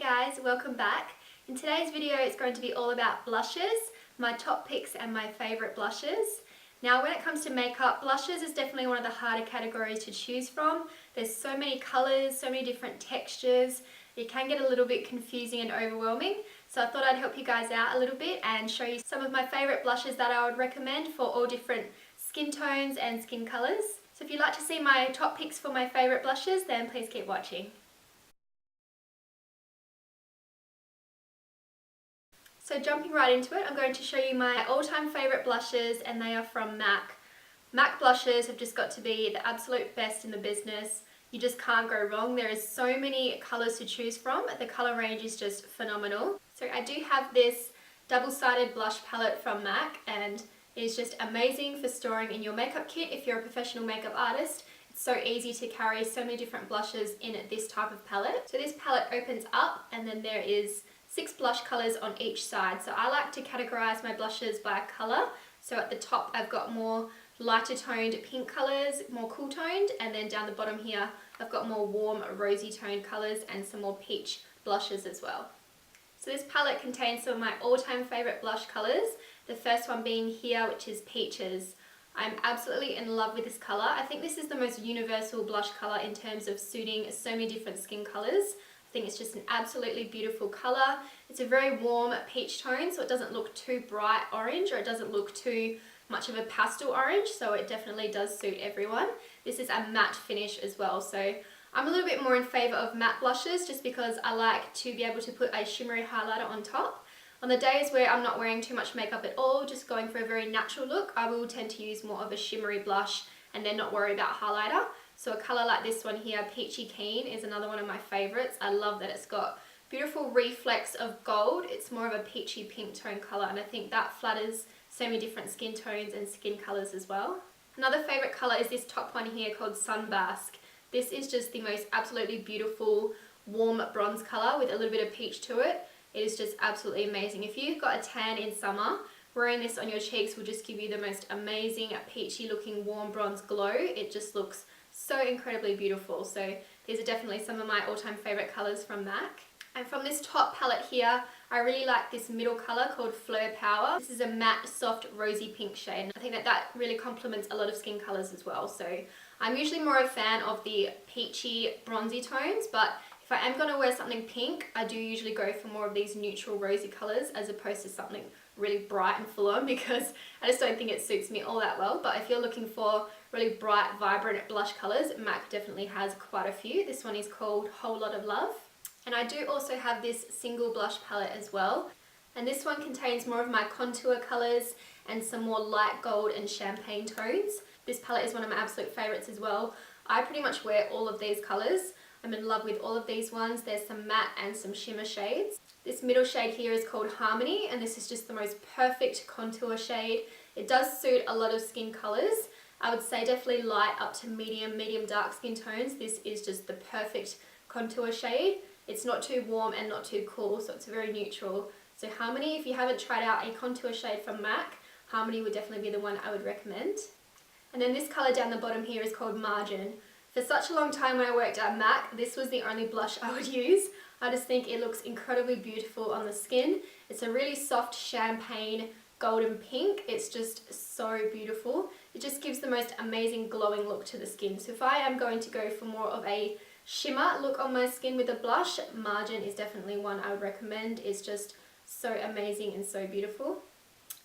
guys, welcome back. In today's video it's going to be all about blushes, my top picks and my favourite blushes. Now when it comes to makeup, blushes is definitely one of the harder categories to choose from. There's so many colours, so many different textures, it can get a little bit confusing and overwhelming. So I thought I'd help you guys out a little bit and show you some of my favourite blushes that I would recommend for all different skin tones and skin colours. So if you'd like to see my top picks for my favourite blushes, then please keep watching. So jumping right into it, I'm going to show you my all-time favourite blushes, and they are from MAC. MAC blushes have just got to be the absolute best in the business. You just can't go wrong. There is so many colours to choose from. The colour range is just phenomenal. So I do have this double-sided blush palette from MAC, and it is just amazing for storing in your makeup kit if you're a professional makeup artist. It's so easy to carry so many different blushes in this type of palette. So this palette opens up and then there is 6 blush colours on each side. So I like to categorise my blushes by colour. So at the top I've got more lighter toned pink colours, more cool toned, and then down the bottom here I've got more warm rosy toned colours and some more peach blushes as well. So this palette contains some of my all-time favourite blush colours. The first one being here, which is Peaches. I'm absolutely in love with this colour. I think this is the most universal blush colour in terms of suiting so many different skin colours. I think it's just an absolutely beautiful colour. It's a very warm peach tone, so it doesn't look too bright orange, or it doesn't look too much of a pastel orange, so it definitely does suit everyone. This is a matte finish as well, so I'm a little bit more in favour of matte blushes just because I like to be able to put a shimmery highlighter on top. On the days where I'm not wearing too much makeup at all, just going for a very natural look, I will tend to use more of a shimmery blush and then not worry about highlighter. So a colour like this one here, PEACHYKEEN, is another one of my favourites. I love that it's got beautiful reflex of gold. It's more of a peachy pink tone colour, and I think that flatters so many different skin tones and skin colours as well. Another favourite colour is this top one here called SUNBASQUE. This is just the most absolutely beautiful warm bronze colour with a little bit of peach to it. It is just absolutely amazing. If you've got a tan in summer, wearing this on your cheeks will just give you the most amazing peachy looking warm bronze glow. It just looks so incredibly beautiful. So these are definitely some of my all-time favourite colours from MAC. And from this top palette here, I really like this middle colour called FLEUR Power. This is a matte, soft, rosy pink shade. And I think that really complements a lot of skin colours as well. So I'm usually more a fan of the peachy, bronzy tones, but if I am going to wear something pink, I do usually go for more of these neutral rosy colours as opposed to something really bright and full on, because I just don't think it suits me all that well. But if you're looking for really bright, vibrant blush colours, MAC definitely has quite a few. This one is called Whole Lot of Love. And I do also have this single blush palette as well. And this one contains more of my contour colours and some more light gold and champagne tones. This palette is one of my absolute favourites as well. I pretty much wear all of these colours. I'm in love with all of these ones. There's some matte and some shimmer shades. This middle shade here is called Harmony, and this is just the most perfect contour shade. It does suit a lot of skin colours. I would say definitely light up to medium dark skin tones. This is just the perfect contour shade. It's not too warm and not too cool, so it's very neutral. So Harmony, if you haven't tried out a contour shade from MAC, Harmony would definitely be the one I would recommend. And then this colour down the bottom here is called Margin. For such a long time when I worked at MAC, this was the only blush I would use. I just think it looks incredibly beautiful on the skin. It's a really soft champagne golden pink. It's just so beautiful. It just gives the most amazing glowing look to the skin. So if I am going to go for more of a shimmer look on my skin with a blush, Margin is definitely one I would recommend. It's just so amazing and so beautiful.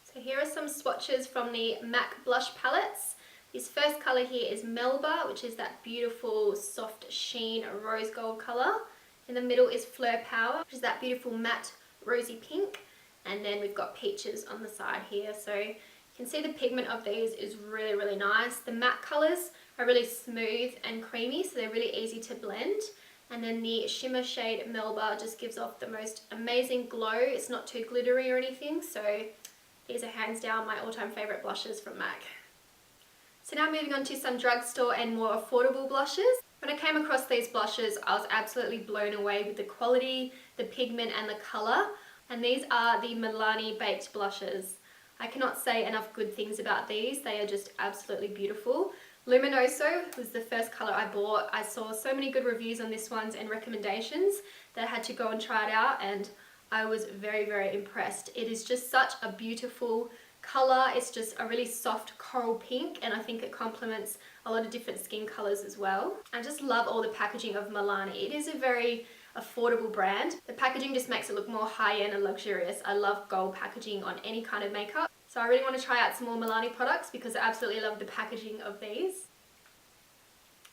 So here are some swatches from the MAC blush palettes. This first colour here is Melba, which is that beautiful soft sheen rose gold colour. In the middle is FLEUR Power, which is that beautiful matte rosy pink. And then we've got Peaches on the side here. So you can see the pigment of these is really nice. The matte colours are really smooth and creamy, so they're really easy to blend. And then the shimmer shade Melba just gives off the most amazing glow. It's not too glittery or anything, so these are hands down my all-time favourite blushes from MAC. So now moving on to some drugstore and more affordable blushes. When I came across these blushes, I was absolutely blown away with the quality, the pigment and the colour. And these are the Milani baked blushes. I cannot say enough good things about these. They are just absolutely beautiful. Luminoso was the first colour I bought. I saw so many good reviews on this one and recommendations that I had to go and try it out, and I was very, very impressed. It is just such a beautiful colour. It's just a really soft coral pink, and I think it complements a lot of different skin colours as well. I just love all the packaging of Milani. It is a very affordable brand. The packaging just makes it look more high-end and luxurious. I love gold packaging on any kind of makeup. So I really want to try out some more Milani products because I absolutely love the packaging of these.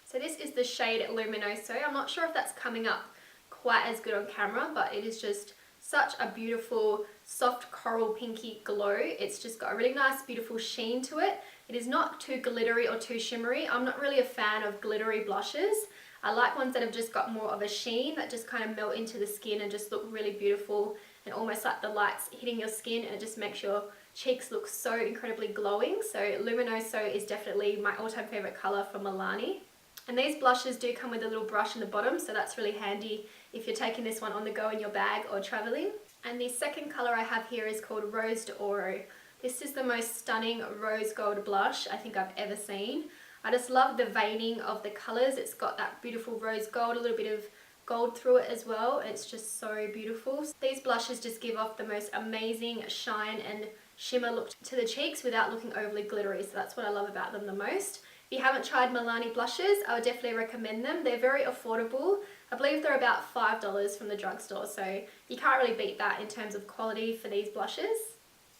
So this is the shade Luminoso. I'm not sure if that's coming up quite as good on camera, but it is just such a beautiful soft coral pinky glow. It's just got a really nice beautiful sheen to it. It is not too glittery or too shimmery. I'm not really a fan of glittery blushes. I like ones that have just got more of a sheen that just kind of melt into the skin and just look really beautiful and almost like the light's hitting your skin, and it just makes your cheeks look so incredibly glowing. So Luminoso is definitely my all-time favorite color from Milani. And these blushes do come with a little brush in the bottom, so that's really handy if you're taking this one on the go in your bag or traveling. And the second color I have here is called Rose d'Oro. This is the most stunning rose gold blush I think I've ever seen. I just love the veining of the colors. It's got that beautiful rose gold, a little bit of gold through it as well. It's just so beautiful. These blushes just give off the most amazing shine and shimmer look to the cheeks without looking overly glittery, so that's what I love about them the most. If you haven't tried Milani blushes, I would definitely recommend them. They're very affordable. I believe they're about $5 from the drugstore, so you can't really beat that in terms of quality for these blushes.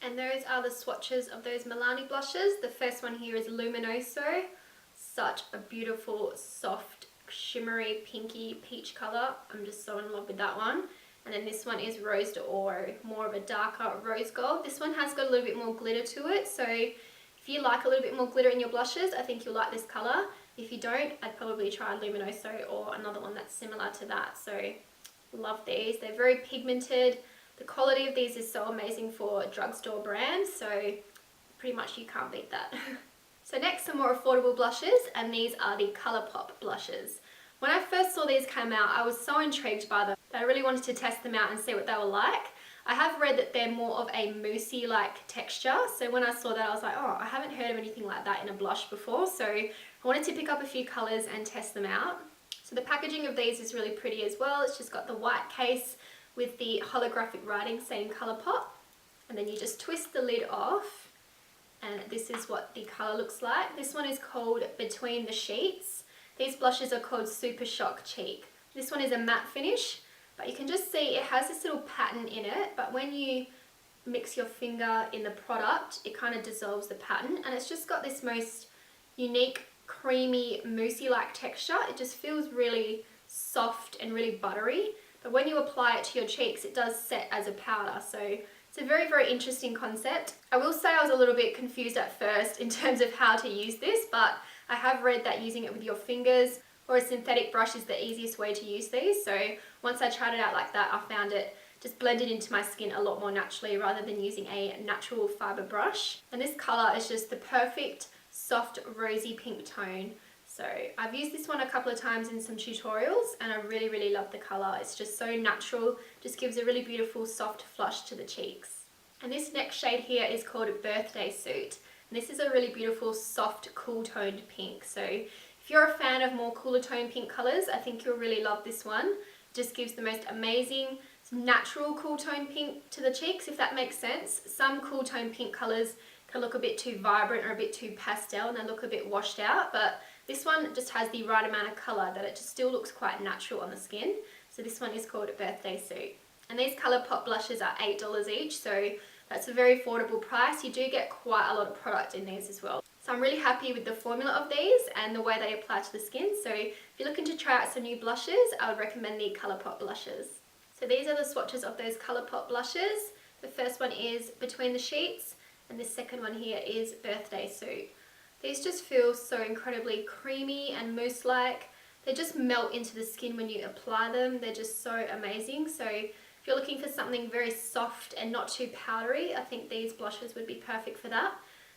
And those are the swatches of those Milani blushes. The first one here is Luminoso. Such a beautiful, soft, shimmery, pinky peach color. I'm just so in love with that one. And then this one is Rose d'Oro, more of a darker rose gold. This one has got a little bit more glitter to it, so if you like a little bit more glitter in your blushes, I think you'll like this color. If you don't, I'd probably try Luminoso or another one that's similar to that. So love these. They're very pigmented. The quality of these is so amazing for drugstore brands, so pretty much you can't beat that. So next, some more affordable blushes, and these are the Colourpop blushes. When I first saw these come out, I was so intrigued by them that I really wanted to test them out and see what they were like. I have read that they're more of a moussey-like texture, so when I saw that I was like, oh, I haven't heard of anything like that in a blush before, so I wanted to pick up a few colours and test them out. So the packaging of these is really pretty as well. It's just got the white case with the holographic writing saying Colourpop, and then you just twist the lid off, and this is what the colour looks like. This one is called Between the Sheets. These blushes are called Super Shock Cheek. This one is a matte finish, but you can just see it has this little pattern in it, but when you mix your finger in the product, it kind of dissolves the pattern, and it's just got this most unique, creamy, moussey-like texture. It just feels really soft and really buttery, but when you apply it to your cheeks, it does set as a powder, so it's a very, very interesting concept. I will say I was a little bit confused at first in terms of how to use this, but I have read that using it with your fingers or a synthetic brush is the easiest way to use these. So once I tried it out like that, I found it just blended into my skin a lot more naturally rather than using a natural fiber brush. And this color is just the perfect soft rosy pink tone. So I've used this one a couple of times in some tutorials, and I really, really love the color. It's just so natural, just gives a really beautiful soft flush to the cheeks. And this next shade here is called Birthday Suit. And this is a really beautiful, soft, cool toned pink. So if you're a fan of more cooler tone pink colors, I think you'll really love this one. It just gives the most amazing, natural cool tone pink to the cheeks, if that makes sense. Some cool tone pink colors can look a bit too vibrant or a bit too pastel and they look a bit washed out, but this one just has the right amount of color that it just still looks quite natural on the skin. So this one is called Birthday Suit. And these Colourpop blushes are $8 each, so that's a very affordable price. You do get quite a lot of product in these as well. So I'm really happy with the formula of these and the way they apply to the skin. So if you're looking to try out some new blushes, I would recommend the Colourpop blushes. So these are the swatches of those Colourpop blushes. The first one is Between the Sheets, and the second one here is Birthday Suit. These just feel so incredibly creamy and mousse-like. They just melt into the skin when you apply them. They're just so amazing. So if you're looking for something very soft and not too powdery, I think these blushes would be perfect for that.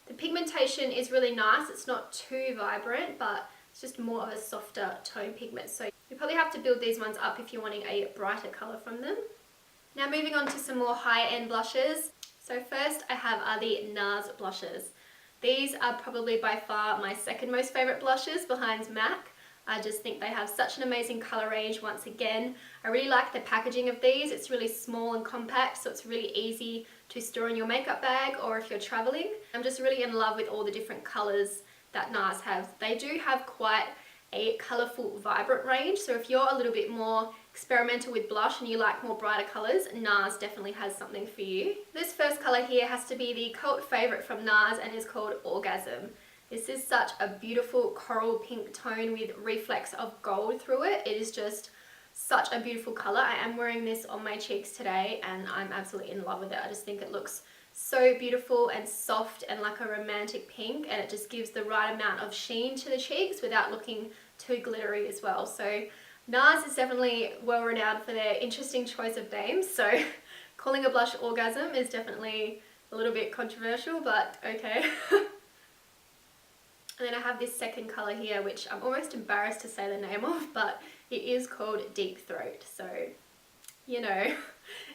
The pigmentation is really nice. It's not too vibrant, but it's just more of a softer tone pigment. So you probably have to build these ones up if you're wanting a brighter color from them. Now moving on to some more higher end blushes. So first I have the Nars blushes. These are probably by far my second most favourite blushes behind MAC. I just think they have such an amazing colour range once again. I really like the packaging of these. It's really small and compact, so it's really easy to store in your makeup bag or if you're travelling. I'm just really in love with all the different colours that Nars have. They do have quite a colourful, vibrant range, so if you're a little bit more experimental with blush and you like more brighter colours, Nars definitely has something for you. This first colour here has to be the cult favourite from Nars and is called Orgasm. This is such a beautiful coral pink tone with reflex of gold through it. It is just such a beautiful colour. I am wearing this on my cheeks today and I'm absolutely in love with it. I just think it looks so beautiful and soft and like a romantic pink, and it just gives the right amount of sheen to the cheeks without looking too glittery as well. So Nars is definitely well renowned for their interesting choice of names, so calling a blush Orgasm is definitely a little bit controversial, but okay. And then I have this second colour here, which I'm almost embarrassed to say the name of, but it is called Deep Throat. So, you know,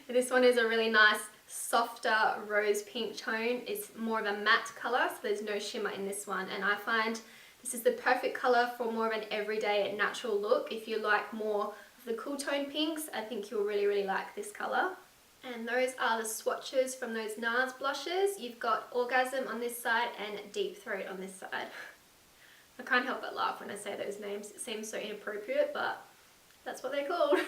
this one is a really nice, softer rose pink tone. It's more of a matte colour, so there's no shimmer in this one. And I find this is the perfect colour for more of an everyday natural look. If you like more of the cool tone pinks, I think you'll really, really like this colour. And those are the swatches from those Nars blushes. You've got Orgasm on this side and Deep Throat on this side. I can't help but laugh when I say those names. It seems so inappropriate, but that's what they're called.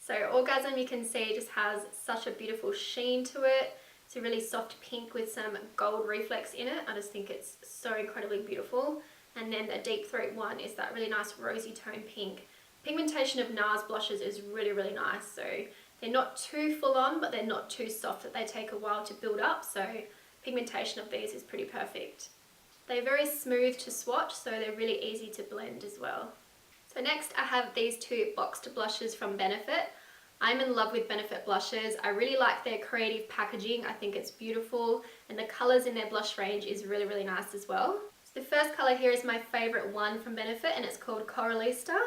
So Orgasm, you can see, just has such a beautiful sheen to it. It's a really soft pink with some gold reflex in it. I just think it's so incredibly beautiful. And then the Deep Throat one is that really nice rosy tone pink. Pigmentation of Nars blushes is really, really nice. So they're not too full on, but they're not too soft that they take a while to build up. So pigmentation of these is pretty perfect. They're very smooth to swatch, so they're really easy to blend as well. So next I have these two boxed blushes from Benefit. I'm in love with Benefit blushes. I really like their creative packaging. I think it's beautiful, and the colours in their blush range is really, really nice as well. So the first colour here is my favourite one from Benefit, and it's called Coralista.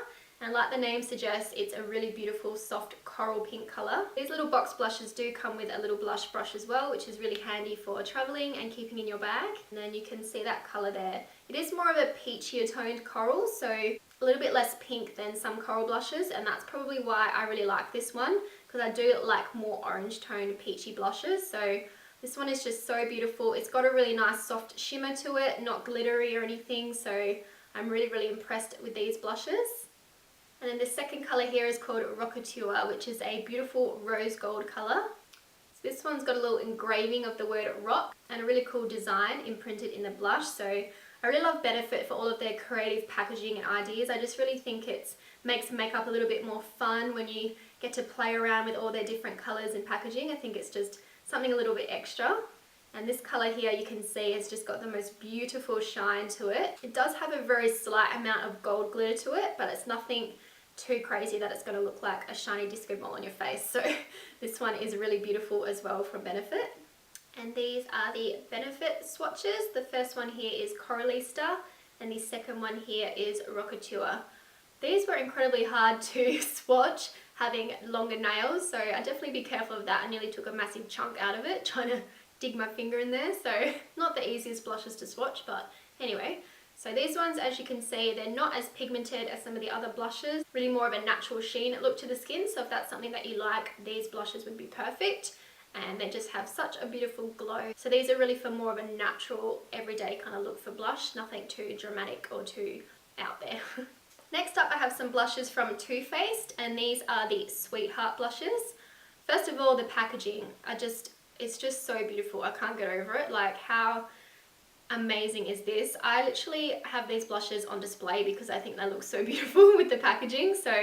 And like the name suggests, it's a really beautiful soft coral pink colour. These little box blushes do come with a little blush brush as well, which is really handy for travelling and keeping in your bag. And then you can see that colour there. It is more of a peachier toned coral, so a little bit less pink than some coral blushes, and that's probably why I really like this one, because I do like more orange toned peachy blushes. So this one is just so beautiful. It's got a really nice soft shimmer to it, not glittery or anything, so I'm really, really impressed with these blushes. And then the second colour here is called ROCKATEUR, which is a beautiful rose gold colour. So this one's got a little engraving of the word rock and a really cool design imprinted in the blush. So I really love Benefit for all of their creative packaging and ideas. I just really think it makes makeup a little bit more fun when you get to play around with all their different colours and packaging. I think it's just something a little bit extra. And this colour here, you can see, has just got the most beautiful shine to it. It does have a very slight amount of gold glitter to it, but it's nothing too crazy that it's going to look like a shiny disco ball on your face. So this one is really beautiful as well from Benefit. And these are the Benefit swatches. The first one here is Coralista and the second one here is ROCKATEUR. These were incredibly hard to swatch having longer nails, so I'd definitely be careful of that. I nearly took a massive chunk out of it trying to dig my finger in there, so not the easiest blushes to swatch, but anyway. So these ones, as you can see, they're not as pigmented as some of the other blushes, really more of a natural sheen look to the skin, so if that's something that you like, these blushes would be perfect. And they just have such a beautiful glow. So these are really for more of a natural, everyday kind of look for blush, nothing too dramatic or too out there. Next up I have some blushes from Too Faced, and these are the Sweetheart blushes. First of all, the packaging, it's just so beautiful. I can't get over it. Like, how amazing is this? I literally have these blushes on display because I think they look so beautiful with the packaging. So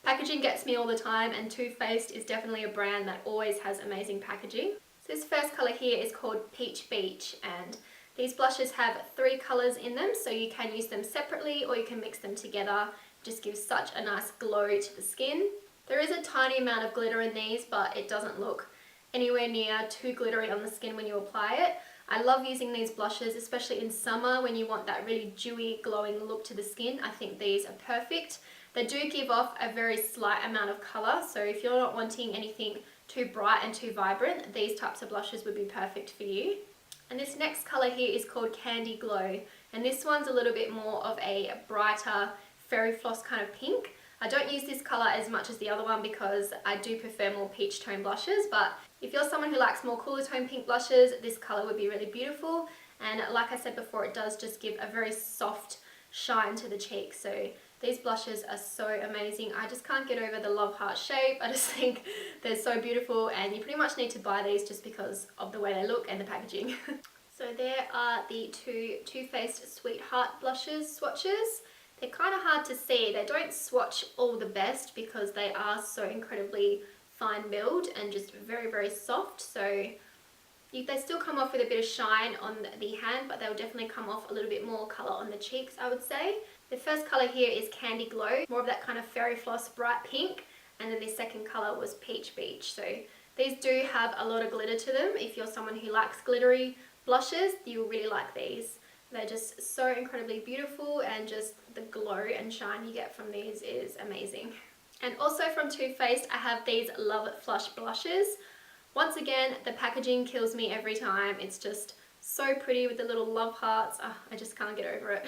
packaging gets me all the time, and Too Faced is definitely a brand that always has amazing packaging. So this first colour here is called Peach Beach, and these blushes have 3 colours in them, so you can use them separately or you can mix them together. It just gives such a nice glow to the skin. There is a tiny amount of glitter in these, but it doesn't look anywhere near too glittery on the skin when you apply it. I love using these blushes, especially in summer when you want that really dewy, glowing look to the skin. I think these are perfect. They do give off a very slight amount of colour, so if you're not wanting anything too bright and too vibrant, these types of blushes would be perfect for you. And this next colour here is called Candy Glow, and this one's a little bit more of a brighter fairy floss kind of pink. I don't use this colour as much as the other one because I do prefer more peach tone blushes, but if you're someone who likes more cooler tone pink blushes, this colour would be really beautiful. And like I said before, it does just give a very soft shine to the cheeks. So these blushes are so amazing. I just can't get over the love heart shape. I just think they're so beautiful, and you pretty much need to buy these just because of the way they look and the packaging. So there are the two Too Faced Sweetheart blushes swatches. They're kind of hard to see. They don't swatch all the best because they are so incredibly fine milled and just very, very soft. So they still come off with a bit of shine on the hand, but they'll definitely come off a little bit more colour on the cheeks, I would say. The first colour here is Candy Glow, more of that kind of fairy floss bright pink, and then the second colour was Peach Beach. So these do have a lot of glitter to them. If you're someone who likes glittery blushes, you'll really like these. They're just so incredibly beautiful, and just the glow and shine you get from these is amazing. And also from Too Faced, I have these Love Flush blushes. Once again, the packaging kills me every time. It's just so pretty with the little love hearts. Oh, I just can't get over it.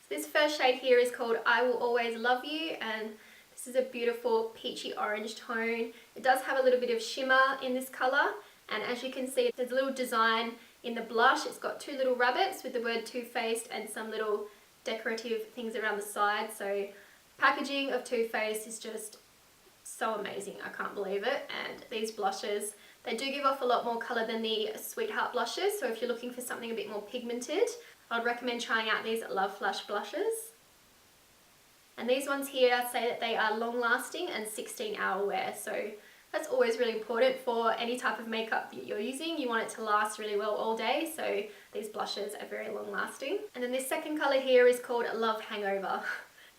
So this first shade here is called I Will Always Love You, and this is a beautiful peachy orange tone. It does have a little bit of shimmer in this colour, and as you can see, there's a little design in the blush. It's got two little rabbits with the word Too Faced and some little decorative things around the side. So packaging of Too Faced is just so amazing. I can't believe it. And these blushes, they do give off a lot more colour than the Sweetheart blushes. So if you're looking for something a bit more pigmented, I'd recommend trying out these Love Flush blushes. And these ones here say that they are long lasting and 16-hour wear. So that's always really important for any type of makeup that you're using. You want it to last really well all day, so these blushes are very long lasting. And then this second colour here is called Love Hangover.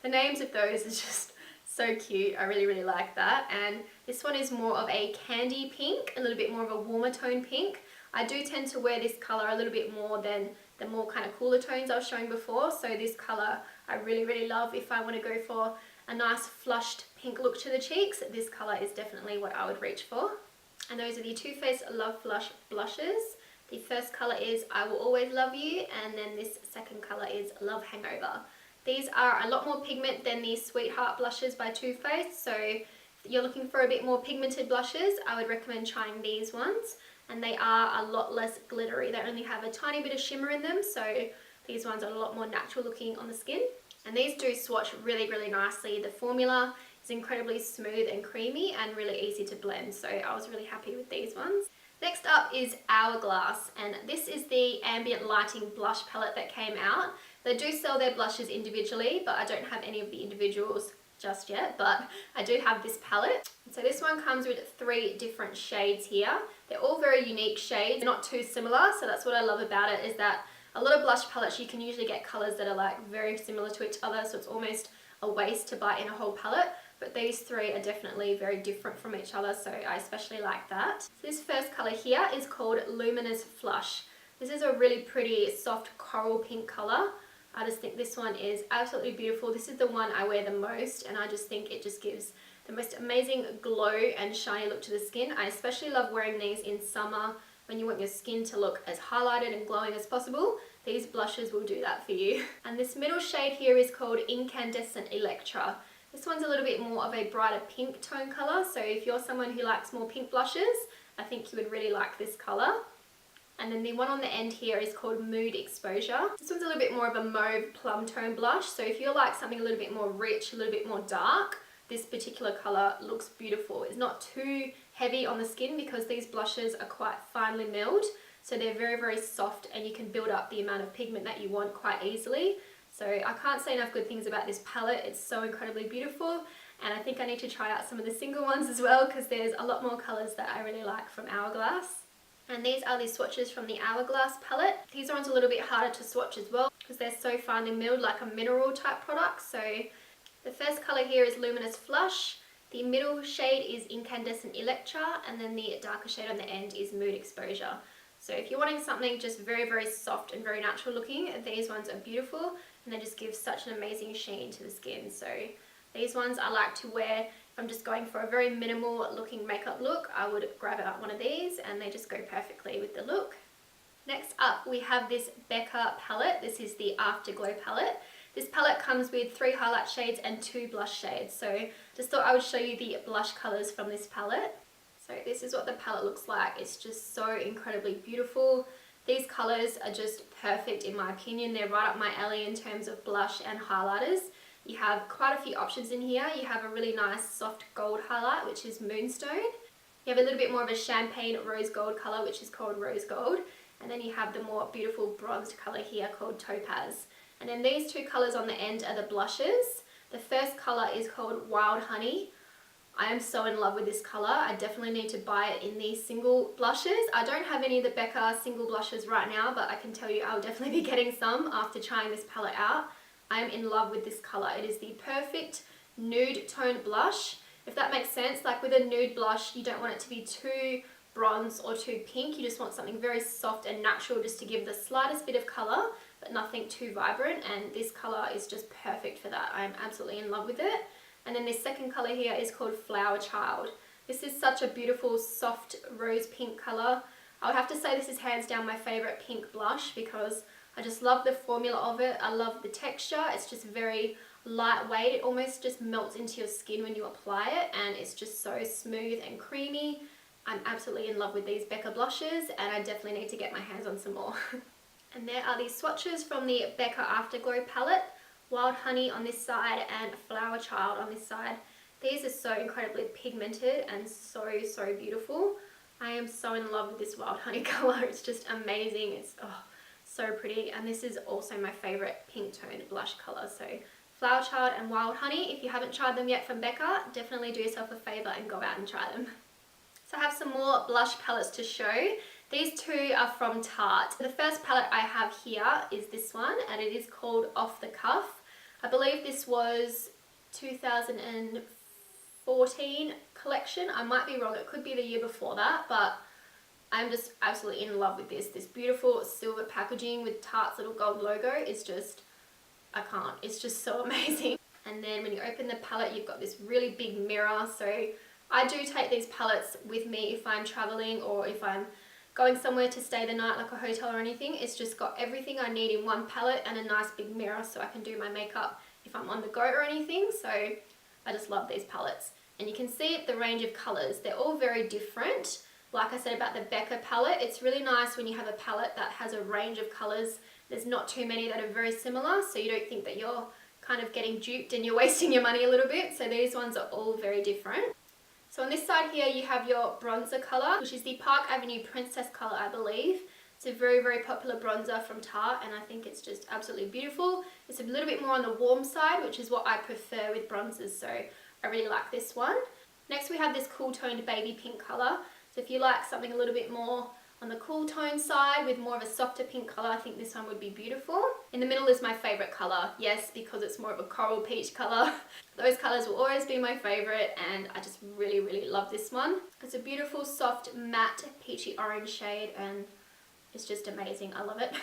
The names of those are just so cute. I really, really like that. And this one is more of a candy pink, a little bit more of a warmer tone pink. I do tend to wear this colour a little bit more than the more kind of cooler tones I was showing before. So this colour I really, really love if I want to go for a nice flushed pink look to the cheeks. This colour is definitely what I would reach for. And those are the Too Faced Love Flush blushes. The first colour is I Will Always Love You, and then this second colour is Love Hangover. These are a lot more pigment than the Sweetheart blushes by Too Faced, so if you're looking for a bit more pigmented blushes, I would recommend trying these ones. And they are a lot less glittery. They only have a tiny bit of shimmer in them, so these ones are a lot more natural looking on the skin. And these do swatch really, really nicely. The formula is incredibly smooth and creamy and really easy to blend, so I was really happy with these ones. Next up is Hourglass, and this is the ambient lighting blush palette that came out. They do sell their blushes individually, but I don't have any of the individuals just yet, but I do have this palette. So this one comes with 3 different shades here. They're all very unique shades. They're not too similar, so that's what I love about it, is that a lot of blush palettes you can usually get colours that are like very similar to each other, so it's almost a waste to buy in a whole palette. But these 3 are definitely very different from each other, so I especially like that. So this first colour here is called Luminous Flush. This is a really pretty soft coral pink colour. I just think this one is absolutely beautiful. This is the one I wear the most, and I just think it just gives the most amazing glow and shiny look to the skin. I especially love wearing these in summer when you want your skin to look as highlighted and glowing as possible. These blushes will do that for you. And this middle shade here is called Incandescent Electra. This one's a little bit more of a brighter pink tone colour, so if you're someone who likes more pink blushes, I think you would really like this colour. And then the one on the end here is called Mood Exposure. This one's a little bit more of a mauve plum tone blush, so if you like something a little bit more rich, a little bit more dark, this particular colour looks beautiful. It's not too heavy on the skin because these blushes are quite finely milled, so they're very, very soft, and you can build up the amount of pigment that you want quite easily. So I can't say enough good things about this palette. It's so incredibly beautiful, and I think I need to try out some of the single ones as well because there's a lot more colours that I really like from Hourglass. And these are the swatches from the Hourglass palette. These ones are a little bit harder to swatch as well because they're so finely milled, like a mineral type product. So the first colour here is Luminous Flush, the middle shade is Incandescent Electra, and then the darker shade on the end is Mood Exposure. So if you're wanting something just very, very soft and very natural looking, these ones are beautiful, and they just give such an amazing sheen to the skin. So these ones I like to wear if I'm just going for a very minimal looking makeup look. I would grab out one of these and they just go perfectly with the look. Next up, we have this Becca palette. This is the Afterglow palette. This palette comes with 3 highlight shades and 2 blush shades. So just thought I would show you the blush colors from this palette. So this is what the palette looks like. It's just so incredibly beautiful. These colors are just perfect in my opinion. They're right up my alley in terms of blush and highlighters. You have quite a few options in here. You have a really nice soft gold highlight, which is Moonstone. You have a little bit more of a champagne rose gold color, which is called Rose Gold. And then you have the more beautiful bronzed color here called Topaz. And then these 2 colors on the end are the blushes. The first color is called Wild Honey. I am so in love with this color. I definitely need to buy it in these single blushes. I don't have any of the Becca single blushes right now, but I can tell you I'll definitely be getting some after trying this palette out. I am in love with this color. It is the perfect nude tone blush. If that makes sense, like with a nude blush, you don't want it to be too bronze or too pink. You just want something very soft and natural just to give the slightest bit of color, but nothing too vibrant, and this color is just perfect for that. I am absolutely in love with it. And then this second color here is called Flower Child. This is such a beautiful soft rose pink color. I would have to say this is hands down my favorite pink blush because I just love the formula of it. I love the texture. It's just very lightweight. It almost just melts into your skin when you apply it, and it's just so smooth and creamy. I'm absolutely in love with these Becca blushes, and I definitely need to get my hands on some more. And there are these swatches from the Becca Afterglow palette. Wild Honey on this side and Flower Child on this side. These are so incredibly pigmented and so beautiful. I am so in love with this Wild Honey color. It's just amazing. It's so pretty, and this is also my favorite pink toned blush color. So Flower Child and Wild Honey, if you haven't tried them yet from Becca, definitely do yourself a favor and go out and try them. So I have some more blush palettes to show. These 2 are from Tarte. The first palette I have here is this one, and it is called Off the Cuff. I believe this was 2014 collection. I might be wrong, it could be the year before that, but I'm just absolutely in love with this. This beautiful silver packaging with Tarte's little gold logo is just, I can't, it's just so amazing. And then when you open the palette, you've got this really big mirror. So I do take these palettes with me if I'm traveling or if I'm going somewhere to stay the night, like a hotel or anything. It's just got everything I need in one palette and a nice big mirror so I can do my makeup if I'm on the go or anything. So I just love these palettes. And you can see the range of colors. They're all very different. Like I said about the Becca palette, it's really nice when you have a palette that has a range of colors. There's not too many that are very similar, so you don't think that you're kind of getting duped and you're wasting your money a little bit. So these ones are all very different. So on this side here you have your bronzer colour, which is the Park Avenue Princess colour, I believe. It's a very popular bronzer from Tarte, and I think it's just absolutely beautiful. It's a little bit more on the warm side, which is what I prefer with bronzers, so I really like this one. Next we have this cool toned baby pink colour. So if you like something a little bit more on the cool tone side with more of a softer pink colour, I think this one would be beautiful. In the middle is my favourite colour, yes, because it's more of a coral peach colour. Those colours will always be my favourite, and I just really love this one. It's a beautiful soft matte peachy orange shade, and it's just amazing. I love it.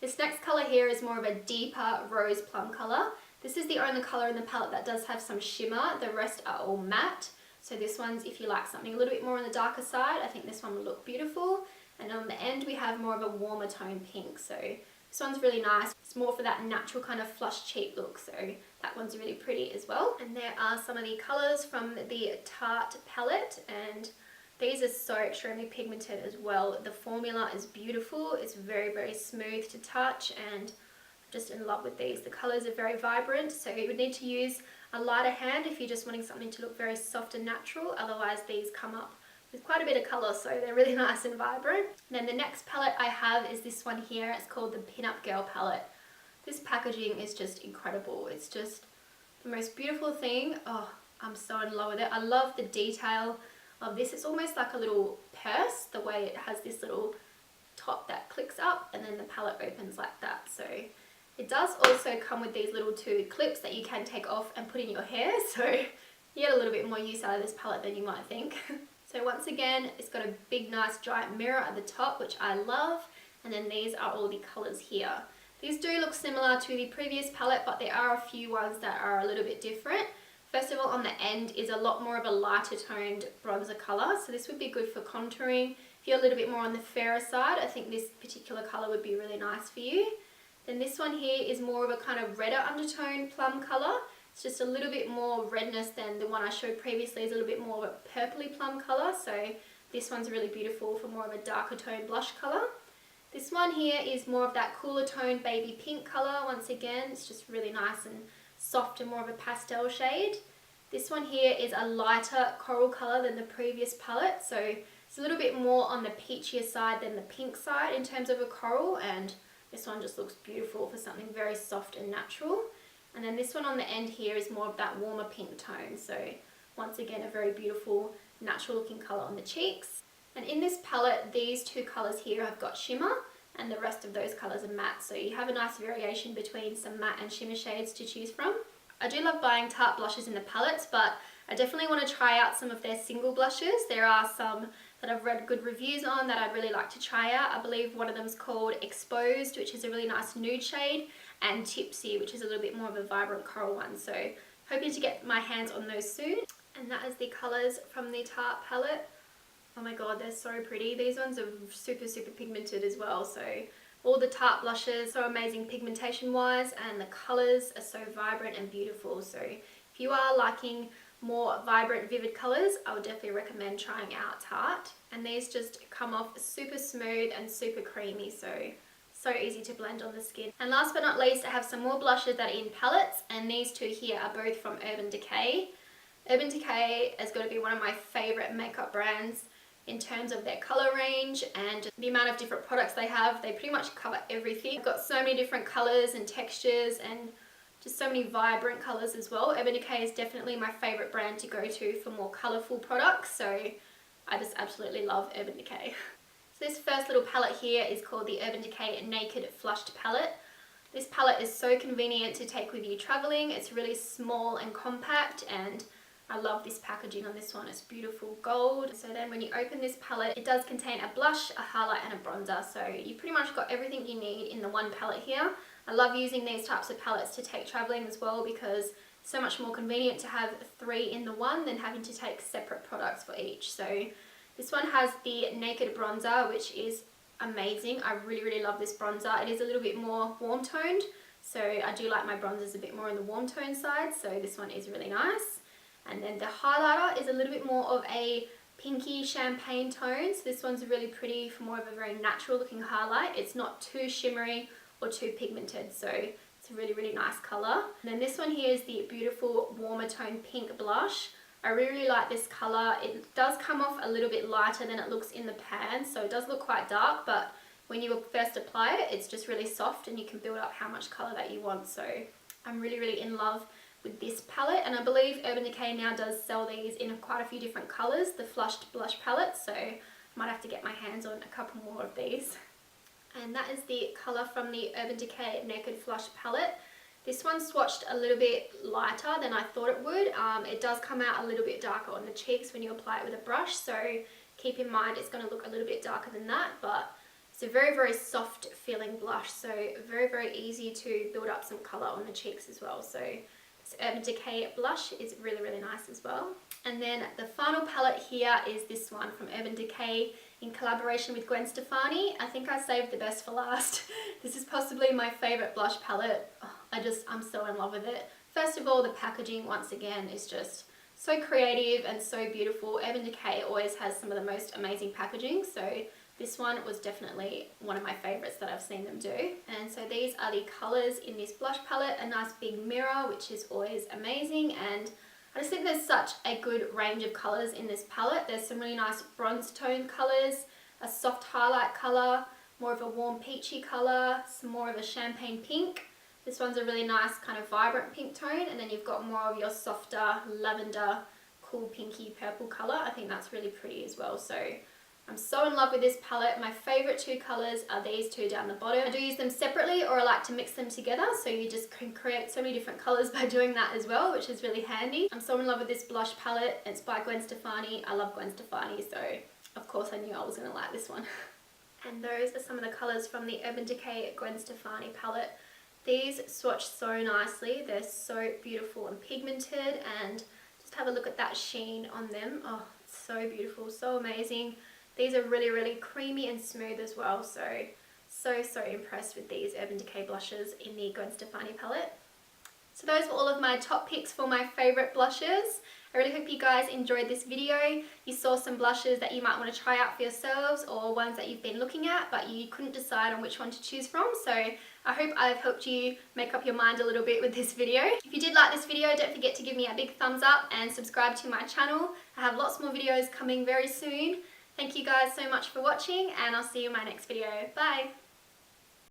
This next colour here is more of a deeper rose plum colour. This is the only colour in the palette that does have some shimmer. The rest are all matte. So this one's, if you like something a little bit more on the darker side, I think this one will look beautiful. And on the end we have more of a warmer tone pink, so this one's really nice. It's more for that natural kind of flush cheek look, so that one's really pretty as well. And there are some of the colours from the Tarte palette, and these are so extremely pigmented as well. The formula is beautiful, it's very smooth to touch, and I'm just in love with these. The colours are very vibrant, so you would need to use a lighter hand if you're just wanting something to look very soft and natural, otherwise these come up with quite a bit of colour, so they're really nice and vibrant. And then the next palette I have is this one here. It's called the Pin-Up Girl palette. This packaging is just incredible. It's just the most beautiful thing. Oh, I'm so in love with it. I love the detail of this. It's almost like a little purse, the way it has this little top that clicks up and then the palette opens like that. So it does also come with these little 2 clips that you can take off and put in your hair, so you get a little bit more use out of this palette than you might think. So once again, it's got a big nice giant mirror at the top, which I love, and then these are all the colours here. These do look similar to the previous palette, but there are a few ones that are a little bit different. First of all, on the end is a lot more of a lighter toned bronzer colour, so this would be good for contouring. If you're a little bit more on the fairer side, I think this particular colour would be really nice for you. Then this one here is more of a kind of redder undertone plum colour. It's just a little bit more redness than the one I showed previously. It's a little bit more of a purpley plum colour, so this one's really beautiful for more of a darker tone blush colour. This one here is more of that cooler tone baby pink colour. Once again, it's just really nice and soft and more of a pastel shade. This one here is a lighter coral colour than the previous palette, so it's a little bit more on the peachier side than the pink side in terms of a coral, and this one just looks beautiful for something very soft and natural. And then this one on the end here is more of that warmer pink tone, so once again a very beautiful natural looking colour on the cheeks. And in this palette, these two colours here have got shimmer and the rest of those colours are matte, so you have a nice variation between some matte and shimmer shades to choose from. I do love buying Tarte blushes in the palettes, but I definitely want to try out some of their single blushes. There are some that I've read good reviews on that I'd really like to try out. I believe one of them is called Exposed, which is a really nice nude shade, and Tipsy, which is a little bit more of a vibrant coral one, so hoping to get my hands on those soon. And that is the colours from the Tarte palette. Oh my god, they're so pretty. These ones are super pigmented as well, so all the Tarte blushes are so amazing pigmentation wise, and the colours are so vibrant and beautiful. So if you are liking more vibrant vivid colours, I would definitely recommend trying out Tarte. And these just come off super smooth and super creamy, so easy to blend on the skin. And last but not least, I have some more blushes that are in palettes, and these two here are both from Urban Decay. Urban Decay has got to be one of my favourite makeup brands in terms of their colour range and the amount of different products they have. They pretty much cover everything. They've got so many different colours and textures and just so many vibrant colours as well. Urban Decay is definitely my favourite brand to go to for more colourful products, so I just absolutely love Urban Decay. So this first little palette here is called the Urban Decay Naked Flushed Palette. This palette is so convenient to take with you travelling. It's really small and compact, and I love this packaging on this one. It's beautiful gold. So then when you open this palette, it does contain a blush, a highlight and a bronzer. So you pretty much got everything you need in the one palette here. I love using these types of palettes to take traveling as well, because it's so much more convenient to have 3 in the one than having to take separate products for each. So this one has the Naked Bronzer, which is amazing. I really love this bronzer. It is a little bit more warm toned, so I do like my bronzers a bit more on the warm tone side, so this one is really nice. And then the highlighter is a little bit more of a pinky champagne tone, so this one's really pretty for more of a very natural looking highlight. It's not too shimmery or too pigmented, so it's a really nice colour. And then this one here is the beautiful warmer tone pink blush. I really like this colour. It does come off a little bit lighter than it looks in the pan, so it does look quite dark, but when you first apply it, it's just really soft and you can build up how much colour that you want. So I'm really in love with this palette, and I believe Urban Decay now does sell these in quite a few different colours, the flushed blush palette, so I might have to get my hands on a couple more of these. And that is the colour from the Urban Decay Naked Flush palette. This one swatched a little bit lighter than I thought it would. It does come out a little bit darker on the cheeks when you apply it with a brush, so keep in mind it's going to look a little bit darker than that, but it's a very soft feeling blush, so very easy to build up some colour on the cheeks as well. So this Urban Decay blush is really nice as well. And then the final palette here is this one from Urban Decay in collaboration with Gwen Stefani. I think I saved the best for last. This is possibly my favourite blush palette. Oh, I'm so in love with it. First of all, the packaging once again is just so creative and so beautiful. Urban Decay always has some of the most amazing packaging, so this one was definitely one of my favourites that I've seen them do. And so these are the colours in this blush palette. A nice big mirror, which is always amazing, and I just think there's such a good range of colours in this palette. There's some really nice bronze tone colours, a soft highlight colour, more of a warm peachy colour, some more of a champagne pink. This one's a really nice kind of vibrant pink tone, and then you've got more of your softer lavender, cool pinky purple colour. I think that's really pretty as well. So I'm so in love with this palette. My favourite 2 colours are these 2 down the bottom. I do use them separately, or I like to mix them together, so you just can create so many different colours by doing that as well, which is really handy. I'm so in love with this blush palette. It's by Gwen Stefani. I love Gwen Stefani, so of course I knew I was going to like this one. And those are some of the colours from the Urban Decay Gwen Stefani palette. These swatch so nicely. They're so beautiful and pigmented, and just have a look at that sheen on them. Oh, it's so beautiful, so amazing. These are really, really creamy and smooth as well. So impressed with these Urban Decay blushes in the Gwen Stefani palette. So those were all of my top picks for my favourite blushes. I really hope you guys enjoyed this video. You saw some blushes that you might want to try out for yourselves, or ones that you've been looking at but you couldn't decide on which one to choose from. So I hope I've helped you make up your mind a little bit with this video. If you did like this video, don't forget to give me a big thumbs up and subscribe to my channel. I have lots more videos coming very soon. Thank you guys so much for watching, and I'll see you in my next video. Bye!